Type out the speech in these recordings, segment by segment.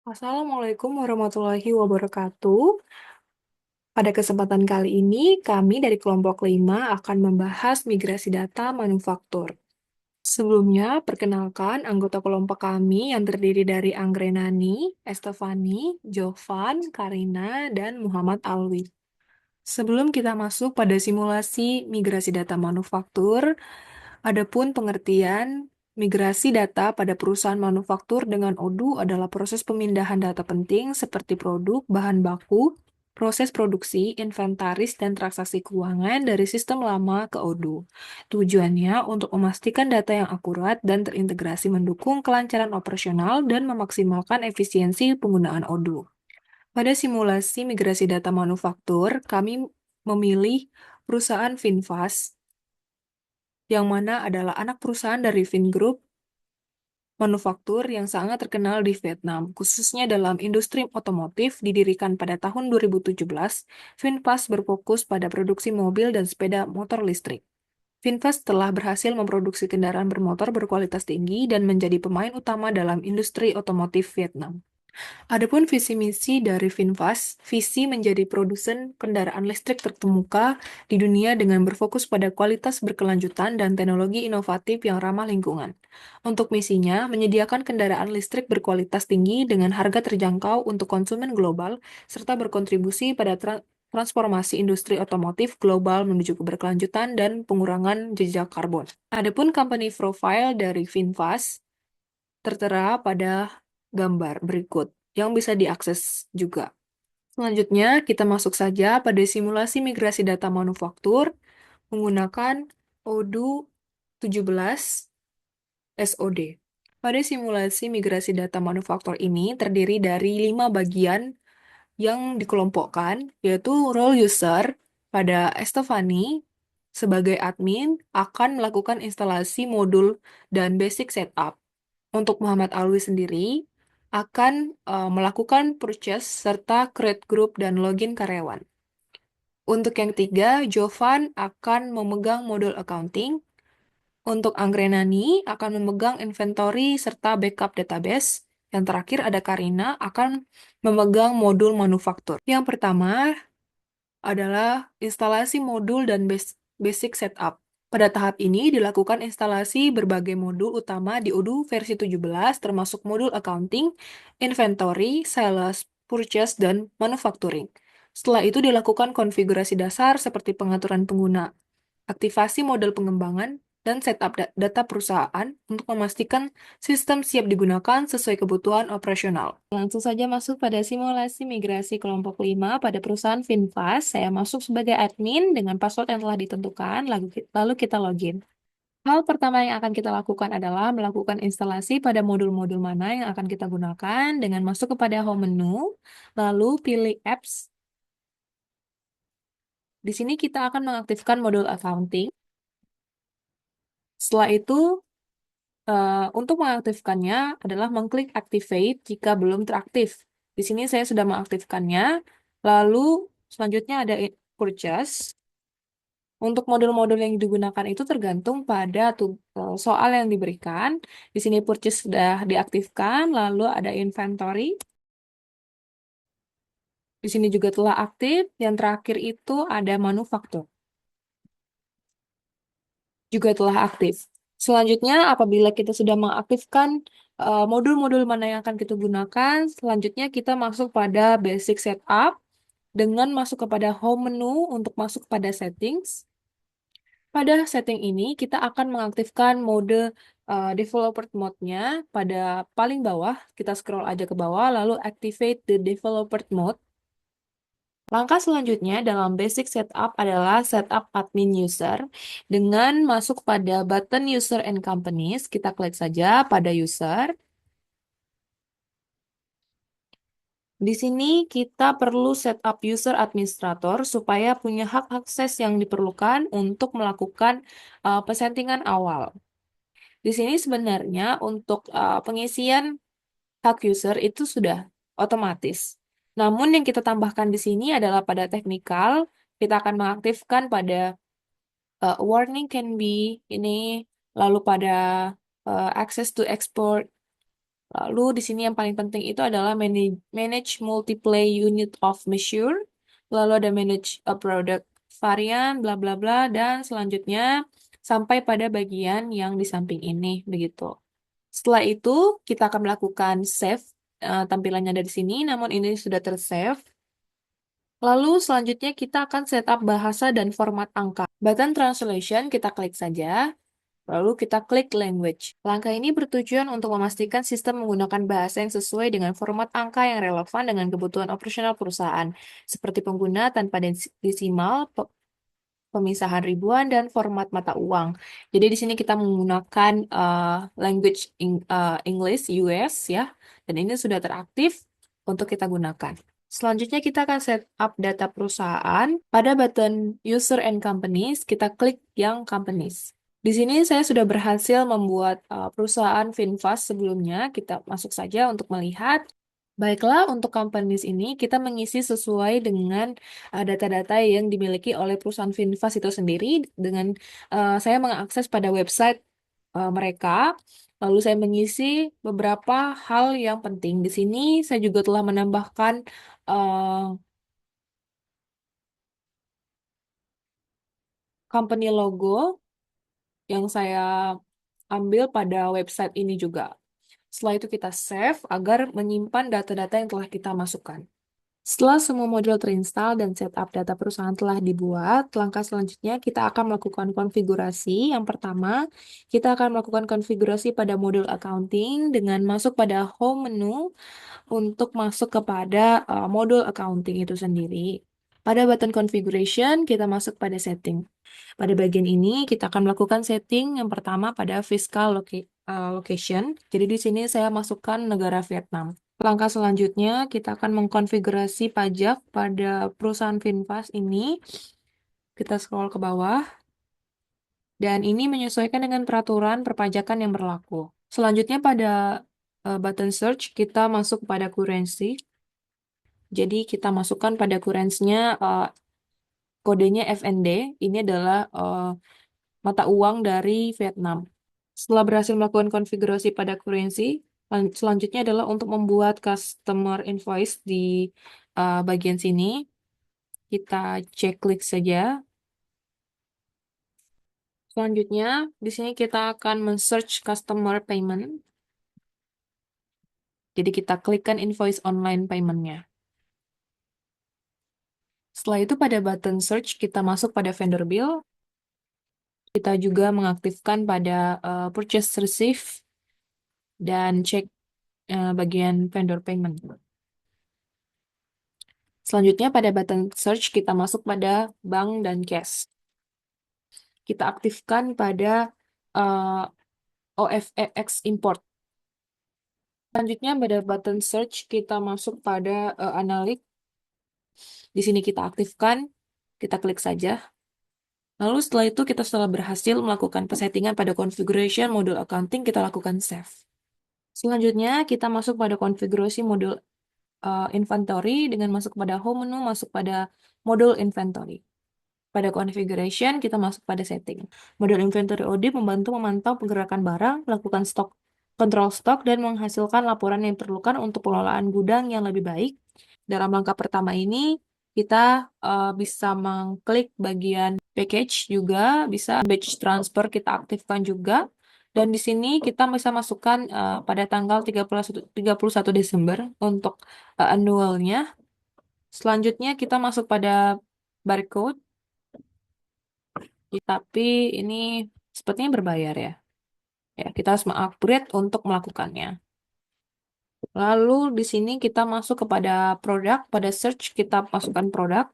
Assalamualaikum warahmatullahi wabarakatuh. Pada kesempatan kali ini, kami dari kelompok 5 akan membahas migrasi data manufaktur. Sebelumnya, perkenalkan anggota kelompok kami yang terdiri dari Anggrenani, Estefani, Jovan, Karina, dan Muhammad Alwi. Sebelum kita masuk pada simulasi migrasi data manufaktur, adapun pengertian migrasi data pada perusahaan manufaktur dengan ODU adalah proses pemindahan data penting seperti produk, bahan baku, proses produksi, inventaris, dan transaksi keuangan dari sistem lama ke ODU. Tujuannya untuk memastikan data yang akurat dan terintegrasi mendukung kelancaran operasional dan memaksimalkan efisiensi penggunaan ODU. Pada simulasi migrasi data manufaktur, kami memilih perusahaan Finfast yang mana adalah anak perusahaan dari Vingroup manufaktur yang sangat terkenal di Vietnam, khususnya dalam industri otomotif didirikan pada tahun 2017. Finfast berfokus pada produksi mobil dan sepeda motor listrik. Finfast telah berhasil memproduksi kendaraan bermotor berkualitas tinggi dan menjadi pemain utama dalam industri otomotif Vietnam. Adapun visi misi dari Finfast, visi menjadi produsen kendaraan listrik terkemuka di dunia dengan berfokus pada kualitas berkelanjutan dan teknologi inovatif yang ramah lingkungan. Untuk misinya, menyediakan kendaraan listrik berkualitas tinggi dengan harga terjangkau untuk konsumen global, serta berkontribusi pada transformasi industri otomotif global menuju keberkelanjutan dan pengurangan jejak karbon. Adapun company profile dari Finfast tertera pada gambar berikut yang bisa diakses juga. Selanjutnya, kita masuk saja pada simulasi migrasi data manufaktur menggunakan Odoo 17 SOD. Pada simulasi migrasi data manufaktur ini terdiri dari 5 bagian yang dikelompokkan, yaitu role user. Pada Estefani, sebagai admin, akan melakukan instalasi modul dan basic setup. Untuk Muhammad Alwi sendiri, akan melakukan purchase serta create group dan login karyawan. Untuk yang ketiga, Jovan akan memegang modul accounting. Untuk Anggrenani akan memegang inventory serta backup database. Yang terakhir ada Karina akan memegang modul manufaktur. Yang pertama adalah instalasi modul dan basic setup. Pada tahap ini dilakukan instalasi berbagai modul utama di Odoo versi 17 termasuk modul accounting, inventory, sales, purchase, dan manufacturing. Setelah itu dilakukan konfigurasi dasar seperti pengaturan pengguna, aktivasi model pengembangan, dan setup data perusahaan untuk memastikan sistem siap digunakan sesuai kebutuhan operasional. Langsung saja masuk pada simulasi migrasi kelompok 5 pada perusahaan Finfast. Saya masuk sebagai admin dengan password yang telah ditentukan, lalu kita login. Hal pertama yang akan kita lakukan adalah melakukan instalasi pada modul-modul mana yang akan kita gunakan dengan masuk kepada home menu, lalu pilih apps. Di sini kita akan mengaktifkan modul accounting. Setelah itu, untuk mengaktifkannya adalah mengklik activate jika belum teraktif. Di sini saya sudah mengaktifkannya. Lalu selanjutnya ada purchase. Untuk modul-modul yang digunakan itu tergantung pada soal yang diberikan. Di sini purchase sudah diaktifkan, lalu ada inventory. Di sini juga telah aktif. Yang terakhir itu ada manufaktur. Juga telah aktif. Selanjutnya, apabila kita sudah mengaktifkan modul-modul mana yang akan kita gunakan, selanjutnya kita masuk pada basic setup dengan masuk kepada home menu untuk masuk pada settings. Pada setting ini, kita akan mengaktifkan mode developer mode-nya pada paling bawah. Kita scroll aja ke bawah, lalu activate the developer mode. Langkah selanjutnya dalam basic setup adalah setup admin user. Dengan masuk pada button user and companies, kita klik saja pada user. Di sini kita perlu setup user administrator supaya punya hak akses yang diperlukan untuk melakukan pesettingan awal. Di sini sebenarnya untuk pengisian hak user itu sudah otomatis. Namun yang kita tambahkan di sini adalah pada technical, kita akan mengaktifkan pada warning can be ini, lalu pada access to export, Lalu di sini yang paling penting itu adalah manage multiple unit of measure. Lalu ada manage a product varian, bla bla bla, dan selanjutnya sampai pada bagian yang di samping ini, begitu. Setelah itu, kita akan melakukan save tampilannya dari sini, namun ini sudah tersave. Lalu selanjutnya kita akan setup bahasa dan format angka. Button translation kita klik saja, lalu kita klik language. Langkah ini bertujuan untuk memastikan sistem menggunakan bahasa yang sesuai dengan format angka yang relevan dengan kebutuhan operasional perusahaan, seperti pengguna tanpa desimal, pemisahan ribuan, dan format mata uang. Jadi di sini kita menggunakan language English US ya, dan ini sudah teraktif untuk kita gunakan. Selanjutnya kita akan setup data perusahaan. Pada button User and Companies, kita klik yang Companies. Di sini saya sudah berhasil membuat perusahaan Finfast sebelumnya. Kita masuk saja untuk melihat. Baiklah, untuk companies ini kita mengisi sesuai dengan data-data yang dimiliki oleh perusahaan Finfast itu sendiri. Dengan saya mengakses pada website mereka, lalu saya mengisi beberapa hal yang penting. Di sini saya juga telah menambahkan company logo yang saya ambil pada website ini juga. Setelah itu kita save agar menyimpan data-data yang telah kita masukkan. Setelah semua modul terinstall dan setup data perusahaan telah dibuat, langkah selanjutnya kita akan melakukan konfigurasi. Yang pertama, kita akan melakukan konfigurasi pada modul accounting dengan masuk pada home menu untuk masuk kepada modul accounting itu sendiri. Pada button configuration, kita masuk pada setting. Pada bagian ini, kita akan melakukan setting yang pertama pada fiscal location. Jadi di sini saya masukkan negara Vietnam. Langkah selanjutnya, kita akan mengkonfigurasi pajak pada perusahaan Finfast ini. Kita scroll ke bawah. Dan ini menyesuaikan dengan peraturan perpajakan yang berlaku. Selanjutnya pada button search, kita masuk pada currency. Jadi kita masukkan pada currency-nya kodenya FND. Ini adalah mata uang dari Vietnam. Setelah berhasil melakukan konfigurasi pada currency, selanjutnya adalah untuk membuat customer invoice di bagian sini. Kita cek klik saja. Selanjutnya, di sini kita akan men-search customer payment. Jadi kita klikkan invoice online payment-nya. Setelah itu pada button search, kita masuk pada vendor bill. Kita juga mengaktifkan pada purchase receipt dan cek bagian vendor payment. Selanjutnya pada button search kita masuk pada bank dan cash. Kita aktifkan pada OFX import. Selanjutnya pada button search kita masuk pada analytic. Di sini kita aktifkan, kita klik saja. Lalu setelah itu kita setelah berhasil melakukan pesettingan pada configuration modul accounting, kita lakukan save. Selanjutnya kita masuk pada konfigurasi modul inventory dengan masuk pada home menu, masuk pada modul inventory. Pada configuration, kita masuk pada setting. Modul inventory audit membantu memantau pergerakan barang, melakukan stok, kontrol stok, dan menghasilkan laporan yang diperlukan untuk pengelolaan gudang yang lebih baik. Dalam langkah pertama ini, kita bisa mengklik bagian package juga, bisa batch transfer kita aktifkan juga. Dan di sini kita bisa masukkan pada tanggal 31 Desember untuk annualnya. Selanjutnya kita masuk pada barcode. Tapi ini sepertinya berbayar ya. Ya, kita harus mengupgrade untuk melakukannya. Lalu di sini kita masuk kepada produk, pada search kita masukkan produk.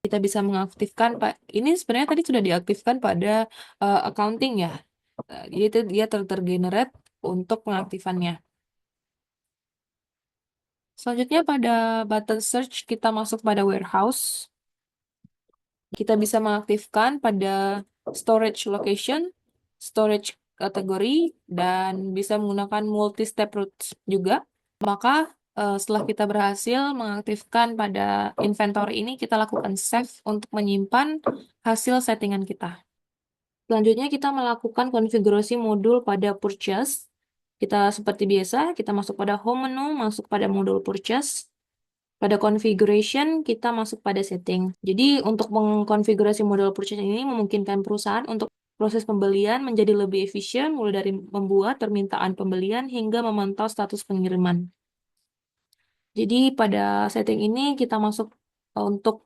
Kita bisa mengaktifkan, Pak. Ini sebenarnya tadi sudah diaktifkan pada accounting ya. Jadi itu dia tergenerate untuk pengaktifannya. Selanjutnya pada button search kita masuk pada warehouse. Kita bisa mengaktifkan pada storage location, storage kategori, dan bisa menggunakan multi-step routes juga. Maka setelah kita berhasil mengaktifkan pada inventory ini, kita lakukan save untuk menyimpan hasil settingan kita. Selanjutnya kita melakukan konfigurasi modul pada purchase. Kita seperti biasa, kita masuk pada home menu, masuk pada modul purchase. Pada configuration, kita masuk pada setting. Jadi, untuk mengkonfigurasi model purchase ini memungkinkan perusahaan untuk proses pembelian menjadi lebih efisien, mulai dari membuat permintaan pembelian hingga memantau status pengiriman. Jadi, pada setting ini kita masuk untuk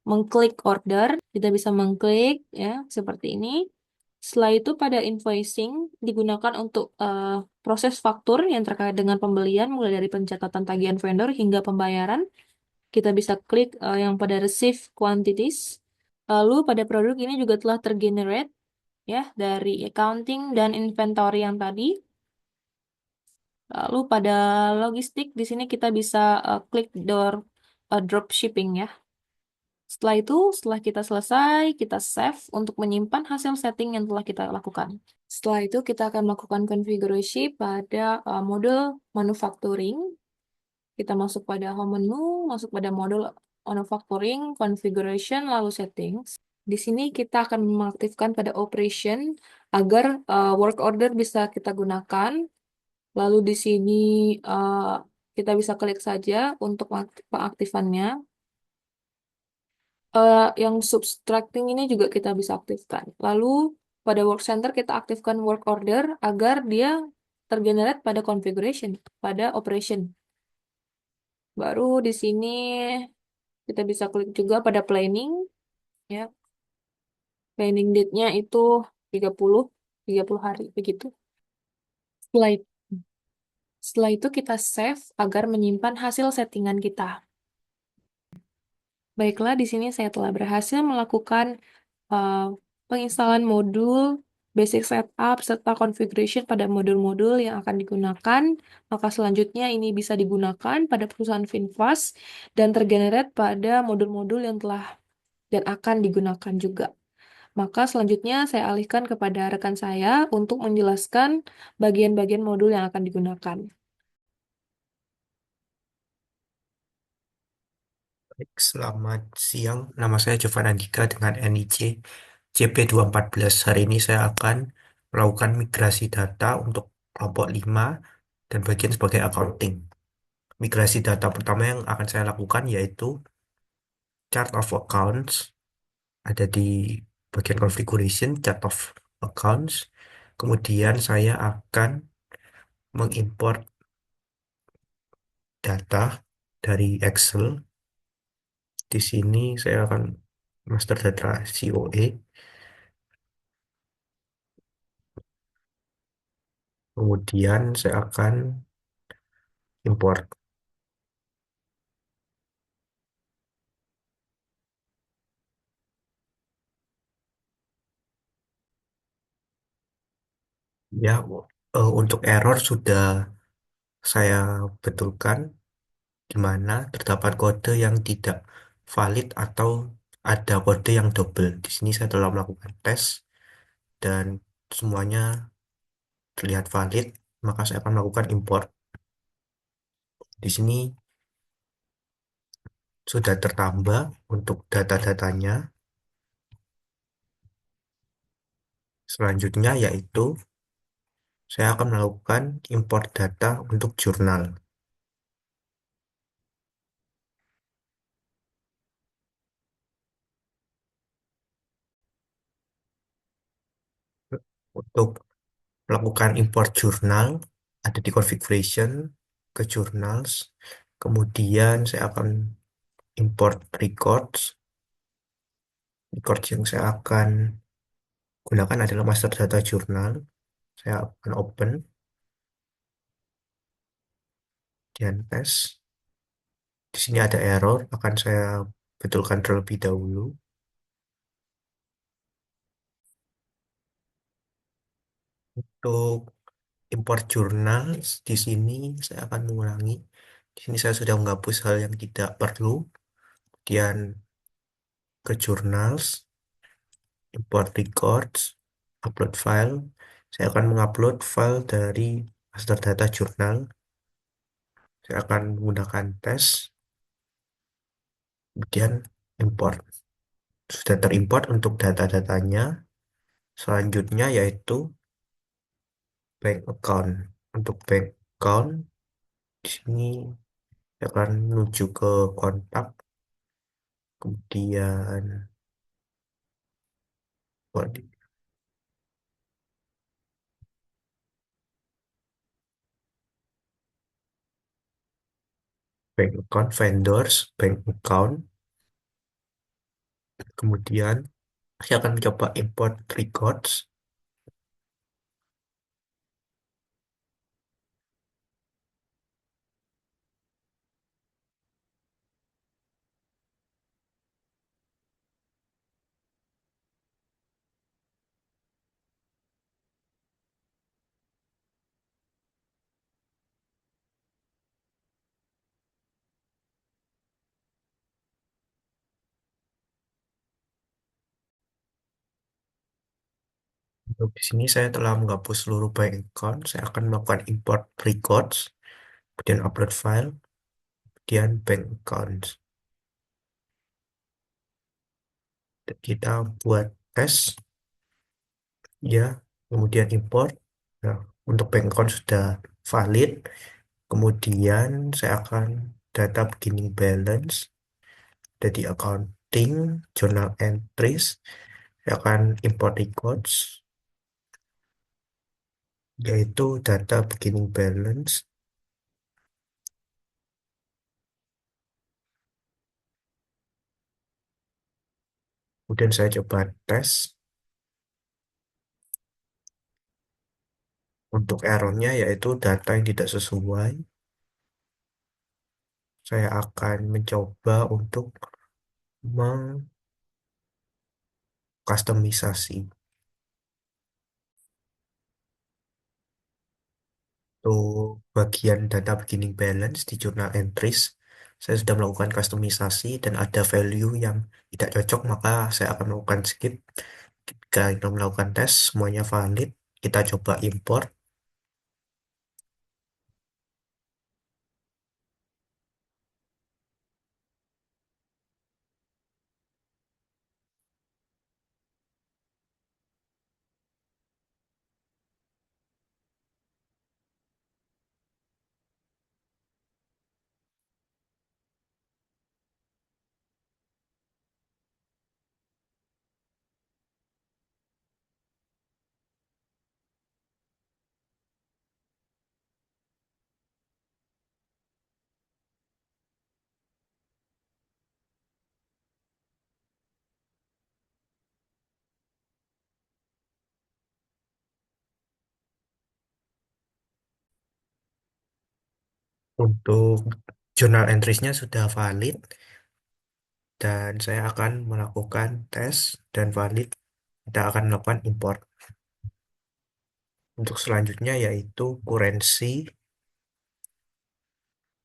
mengklik order, kita bisa mengklik ya seperti ini. Setelah itu pada invoicing digunakan untuk proses faktur yang terkait dengan pembelian mulai dari pencatatan tagihan vendor hingga pembayaran. Kita bisa klik yang pada receive quantities. Lalu pada produk ini juga telah tergenerate ya dari accounting dan inventory yang tadi. Lalu pada logistik di sini kita bisa klik drop shipping ya. Setelah itu, setelah kita selesai, kita save untuk menyimpan hasil setting yang telah kita lakukan. Setelah itu, kita akan melakukan konfigurasi pada modul manufacturing. Kita masuk pada home menu, masuk pada modul manufacturing, configuration, lalu settings. Di sini kita akan mengaktifkan pada operation agar work order bisa kita gunakan. Lalu di sini kita bisa klik saja untuk pengaktifannya. Yang subtracting ini juga kita bisa aktifkan. Lalu pada work center kita aktifkan work order agar dia tergenerate pada configuration, pada operation. Baru di sini kita bisa klik juga pada planning, ya. Planning date-nya itu 30, 30 hari, begitu. Setelah itu, setelah itu kita save agar menyimpan hasil settingan kita. Baiklah, di sini saya telah berhasil melakukan uh, penginstalan modul, basic setup, serta configuration pada modul-modul yang akan digunakan. Maka selanjutnya ini bisa digunakan pada perusahaan Finfast dan tergenerate pada modul-modul yang telah dan akan digunakan juga. Maka selanjutnya saya alihkan kepada rekan saya untuk menjelaskan bagian-bagian modul yang akan digunakan. Baik, selamat siang. Nama saya Jovan Andika dengan NIC CP214. Hari ini saya akan melakukan migrasi data untuk kelompok 5 dan bagian sebagai accounting. Migrasi data pertama yang akan saya lakukan yaitu chart of accounts. Ada di bagian configuration, chart of accounts. Kemudian saya akan mengimport data dari Excel. Di sini saya akan master data COE. Kemudian saya akan import. Ya, untuk error sudah saya betulkan di mana terdapat kode yang tidak valid atau ada kode yang double. Di sini saya telah melakukan tes dan semuanya terlihat valid, maka saya akan melakukan import. Di sini sudah tertambah untuk data-datanya. Selanjutnya yaitu saya akan melakukan import data untuk jurnal. Untuk melakukan import jurnal, ada di configuration, ke journals, kemudian saya akan import records. Records yang saya akan gunakan adalah master data jurnal. Saya akan open, dan paste. Di sini ada error, akan saya betulkan terlebih dahulu. Untuk import jurnal, di sini saya akan mengulangi. Di sini saya sudah menghapus hal yang tidak perlu. Kemudian ke journals, import records, upload file. Saya akan mengupload file dari master data jurnal. Saya akan menggunakan tes, kemudian import. Sudah terimport untuk data-datanya. Selanjutnya yaitu bank account. Untuk bank account, di sini saya akan menuju ke kontak, kemudian buat di bank account, vendors, bank account, kemudian saya akan mencoba import records. Untuk di sini saya telah menghapus seluruh bank account. Saya akan melakukan import records, kemudian upload file, kemudian bank accounts. Dan kita buat tes, ya, kemudian import. Nah, untuk bank account sudah valid. Kemudian saya akan data beginning balance, jadi accounting, journal entries. Saya akan import records, yaitu data beginning balance. Kemudian saya coba tes. Untuk errornya yaitu data yang tidak sesuai. Saya akan mencoba untuk mengkustomisasi. Untuk bagian data beginning balance di journal entries, saya sudah melakukan kustomisasi dan ada value yang tidak cocok, maka saya akan melakukan skip. Jika kita melakukan tes, semuanya valid, kita coba import. Untuk journal entries-nya sudah valid, dan saya akan melakukan tes dan valid. Kita akan melakukan import. Untuk selanjutnya yaitu currency.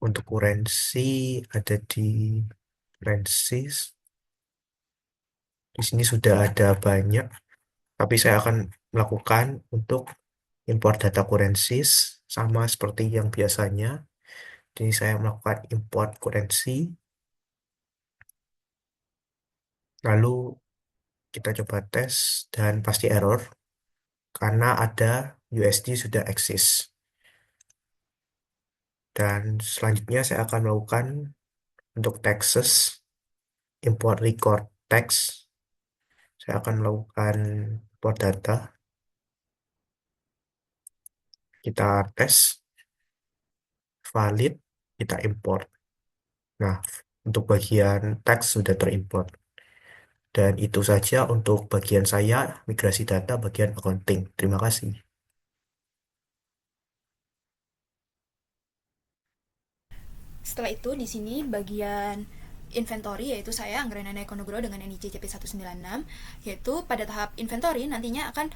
Untuk currency ada di currencies. Di sini sudah ada banyak, tapi saya akan melakukan untuk import data currencies sama seperti yang biasanya. Jadi saya melakukan import currency, lalu kita coba tes dan pasti error karena ada USD sudah eksis. Dan selanjutnya saya akan melakukan untuk taxes, import record tax. Saya akan melakukan import data. Kita tes, valid, kita import. Nah, untuk bagian teks sudah terimport. Dan itu saja untuk bagian saya, migrasi data bagian accounting. Terima kasih. Setelah itu di sini bagian inventory, yaitu saya Anggrena Ekonogro dengan NIC CP196, yaitu pada tahap inventory nantinya akan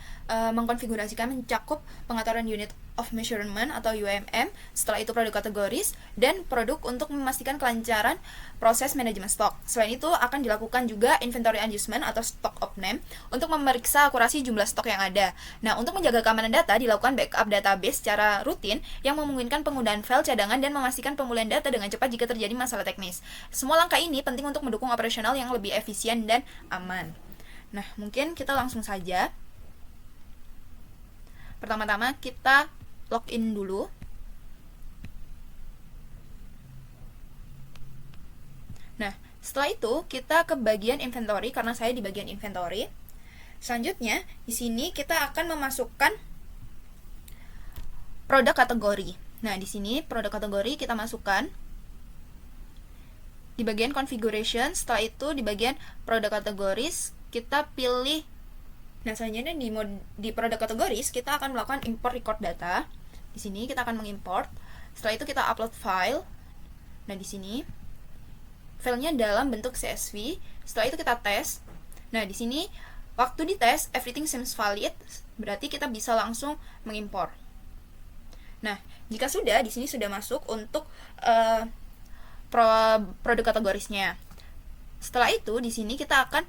mengkonfigurasikan mencakup pengaturan unit of measurement atau UMM, setelah itu produk kategoris, dan produk untuk memastikan kelancaran proses manajemen stok. Selain itu akan dilakukan juga inventory adjustment atau stock opname untuk memeriksa akurasi jumlah stok yang ada. Nah, untuk menjaga keamanan data dilakukan backup database secara rutin yang memungkinkan penggunaan file cadangan dan memastikan pemulihan data dengan cepat jika terjadi masalah teknis. Semua langkah ini penting untuk mendukung operasional yang lebih efisien dan aman. Nah, mungkin kita langsung saja. Pertama-tama kita login dulu. Nah, setelah itu kita ke bagian inventory karena saya di bagian inventory. Selanjutnya, di sini kita akan memasukkan produk kategori. Nah, di sini produk kategori kita masukkan di bagian configuration. Setelah itu di bagian produk kategoris kita pilih. Nah, selanjutnya di produk kategoris kita akan melakukan import record data. Di sini kita akan mengimport. Setelah itu kita upload file. Nah, di sini filenya dalam bentuk CSV. Setelah itu kita tes. Nah, di sini waktu dites everything seems valid, berarti kita bisa langsung mengimpor. Nah, jika sudah, di sini sudah masuk untuk produk kategorisnya. Setelah itu di sini kita akan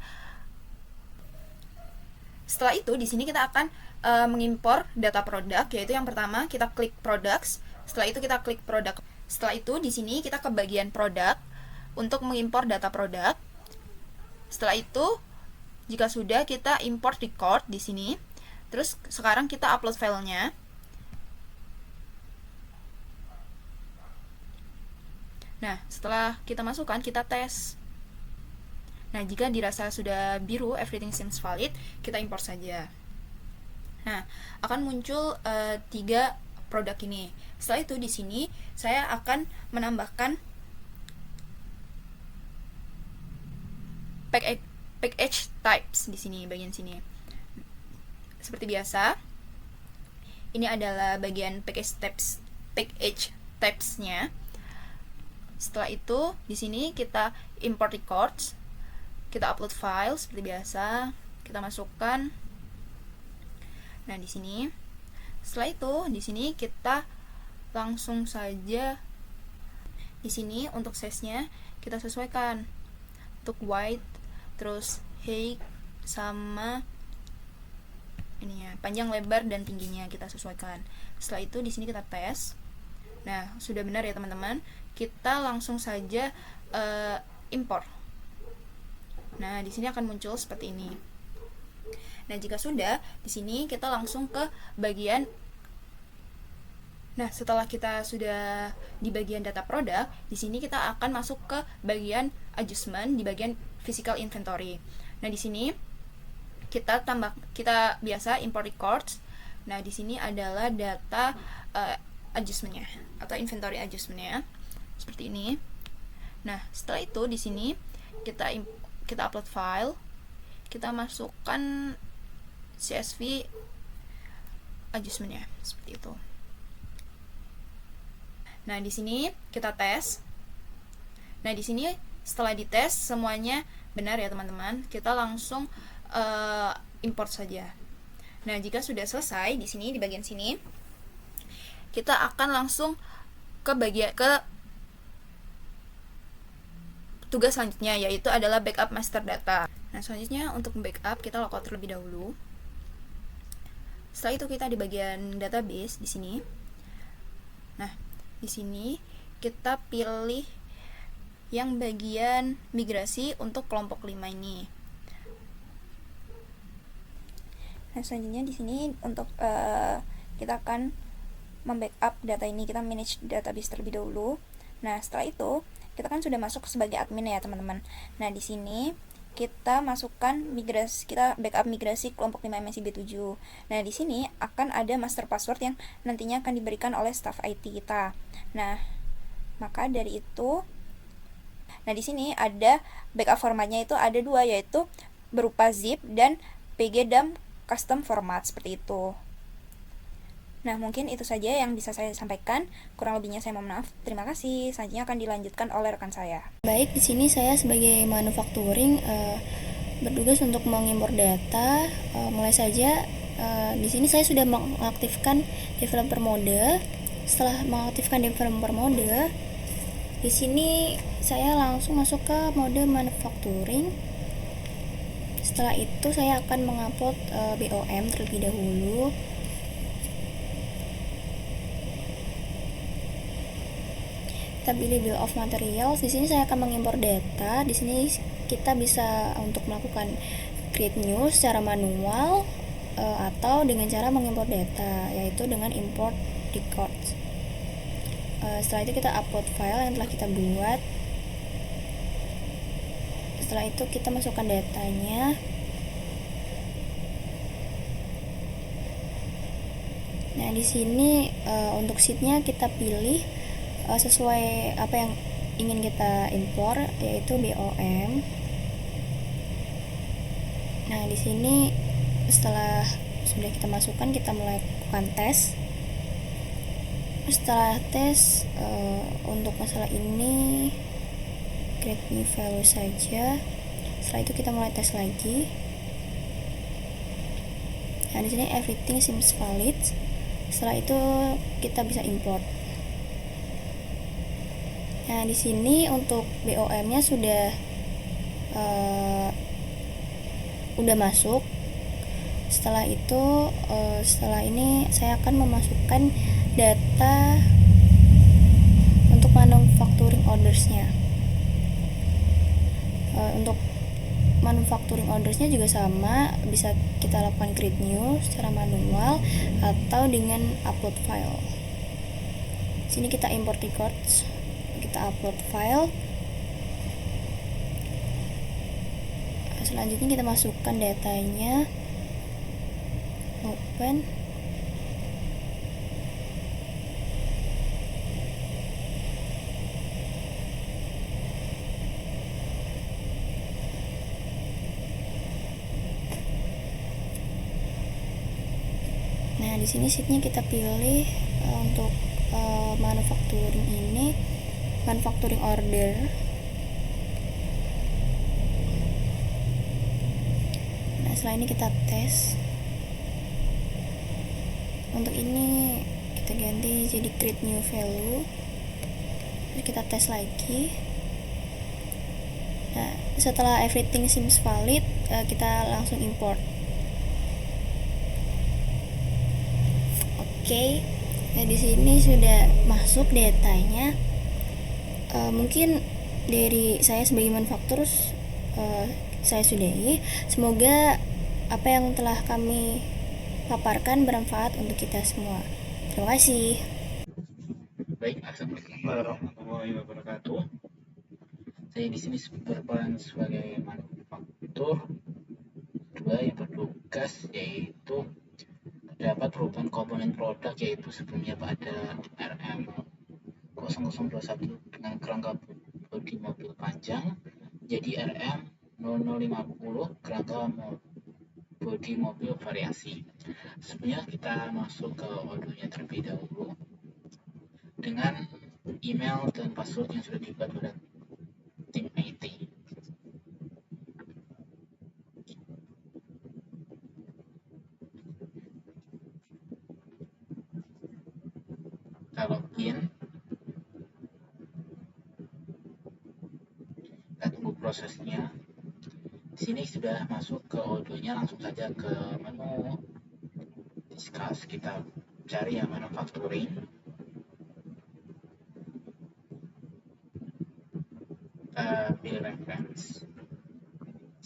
mengimpor data produk, yaitu yang pertama kita klik products. Setelah itu kita klik produk. Setelah itu di sini kita ke bagian produk untuk mengimpor data produk. Setelah itu jika sudah, kita import record di sini. Terus sekarang kita upload filenya. Nah, setelah kita masukkan, kita tes. Nah, jika dirasa sudah biru, everything seems valid, kita import saja. Nah, akan muncul 3 produk ini. Setelah itu di sini saya akan menambahkan package types di sini, bagian sini. Seperti biasa, ini adalah bagian package types-nya. Setelah itu, di sini kita import records, kita upload file seperti biasa, kita masukkan. Nah, di sini. Setelah itu, di sini kita langsung saja di sini untuk size-nya kita sesuaikan. Untuk white, terus height sama ininya, panjang, lebar dan tingginya kita sesuaikan. Setelah itu di sini kita tes. Nah, sudah benar ya teman-teman. Kita langsung saja import. Nah, di sini akan muncul seperti ini. Nah, jika sudah, di sini kita langsung ke bagian. Nah, setelah kita sudah di bagian data produk, di sini kita akan masuk ke bagian adjustment di bagian physical inventory. Nah, di sini kita biasa import records. Nah, di sini adalah data adjustmentnya atau inventory adjustmentnya seperti ini. Nah, setelah itu di sini kita upload file, kita masukkan CSV adjustmentnya seperti itu. Nah, di sini kita tes. Nah, di sini setelah dites semuanya benar ya teman-teman, kita langsung import saja. Nah, jika sudah selesai di sini, di bagian sini kita akan langsung ke tugas selanjutnya, yaitu adalah backup master data. Nah, selanjutnya untuk backup kita lockout terlebih dahulu. Setelah itu kita di bagian database di sini. Nah, di sini kita pilih yang bagian migrasi untuk kelompok 5 ini. Nah, selanjutnya di sini untuk kita akan membackup data ini, kita manage database terlebih dahulu. Nah, setelah itu kita kan sudah masuk sebagai admin ya teman-teman. Nah, di sini kita masukkan kita backup migrasi kelompok 5 MSIB 7. Nah, di sini akan ada master password yang nantinya akan diberikan oleh staff IT kita. Nah, maka dari itu, nah di sini ada backup formatnya, itu ada 2, yaitu berupa zip dan pg-dump custom format seperti itu. Nah, mungkin itu saja yang bisa saya sampaikan. Kurang lebihnya saya mohon maaf. Terima kasih. Selanjutnya akan dilanjutkan oleh rekan saya. Baik, di sini saya sebagai manufacturing bertugas untuk mengimpor data. Mulai saja di sini saya sudah mengaktifkan developer mode. Setelah mengaktifkan developer mode, di sini saya langsung masuk ke mode manufacturing. Setelah itu saya akan mengupload BOM terlebih dahulu. Kita pilih bill of materials. Di sini saya akan mengimpor data. Di sini kita bisa untuk melakukan create new secara manual atau dengan cara mengimpor data, yaitu dengan import records. Setelah itu kita upload file yang telah kita buat. Setelah itu kita masukkan datanya. Nah, di sini untuk sheetnya kita pilih sesuai apa yang ingin kita impor, yaitu BOM. Nah, di sini setelah sudah kita masukkan, kita mulai lakukan tes. Setelah tes, untuk masalah ini create new value saja. Setelah itu kita mulai tes lagi. Nah, di sini everything seems valid. Setelah itu kita bisa import. Nah, di sini untuk BOM-nya sudah masuk. Setelah itu, setelah ini saya akan memasukkan data untuk manufacturing orders-nya. Untuk manufacturing orders-nya juga sama, bisa kita lakukan create new secara manual atau dengan upload file. Sini kita import records, kita upload file. Selanjutnya kita masukkan datanya, open. Nah, di sini sheetnya kita pilih untuk manufacturing ini, manufacturing order. Nah, setelah ini kita tes. Untuk ini kita ganti jadi create new value. Terus kita tes lagi. Nah, setelah everything seems valid, kita langsung import. Oke. Nah, di sini sudah masuk datanya. Mungkin dari saya sebagai manufaktur saya sudahi. Semoga apa yang telah kami paparkan bermanfaat untuk kita semua. Terima kasih. Baik, assalamualaikum warahmatullahi wabarakatuh. Saya di sini berperan sebagai manufaktur 2 yang bertugas, yaitu terdapat perubahan komponen produk, yaitu sebelumnya pada RM0021 dengan kerangka bodi mobil panjang jadi RM0050 kerangka bodi mobil variasi. Sebelumnya kita masuk ke audionya terlebih dahulu dengan email dan password yang sudah dibuat oleh tim IT. Kita login. Kita tunggu prosesnya. Di sini sudah masuk ke audionya, langsung saja ke menu discuss. Kita cari yang manufacturing. Kita pilih reference.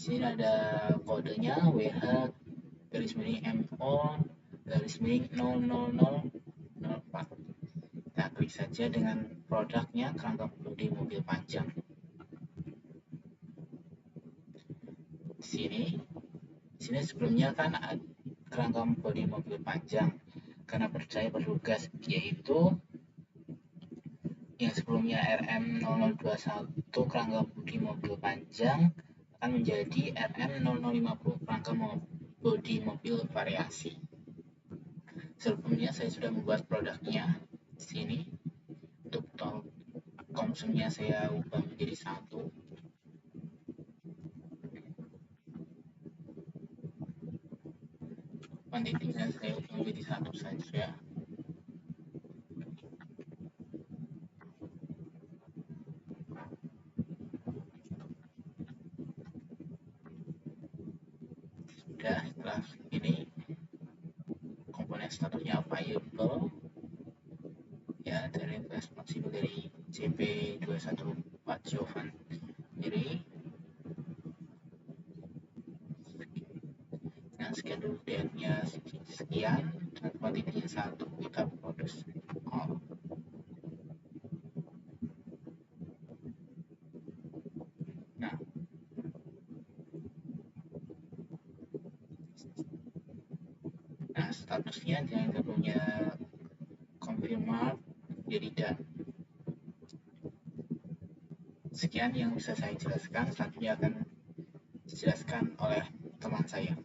Di sini ada kodenya WH _MO _00004. Kita klik saja dengan produknya kerangka bodi mobil panjang. Di sini sebelumnya kan kerangka bodi mobil panjang, karena percaya bertugas, yaitu yang sebelumnya RM0021 kerangka bodi mobil panjang akan menjadi RM0050 kerangka bodi mobil variasi. Sebelumnya saya sudah membuat produknya. Di sini untuk konsumnya saya ubah menjadi 1. Kuantitinya saya ubah menjadi 1 saja. Sudah, setelah ini komponen statusnya available ya, dari responsif dari CP214 Jovan. Jadi dengan schedule date-nya sekian dan kuantitinya 1, kita produce. Nah, statusnya dia nggak punya confirm jadi done. Sekian yang bisa saya jelaskan, selanjutnya akan dijelaskan oleh teman saya.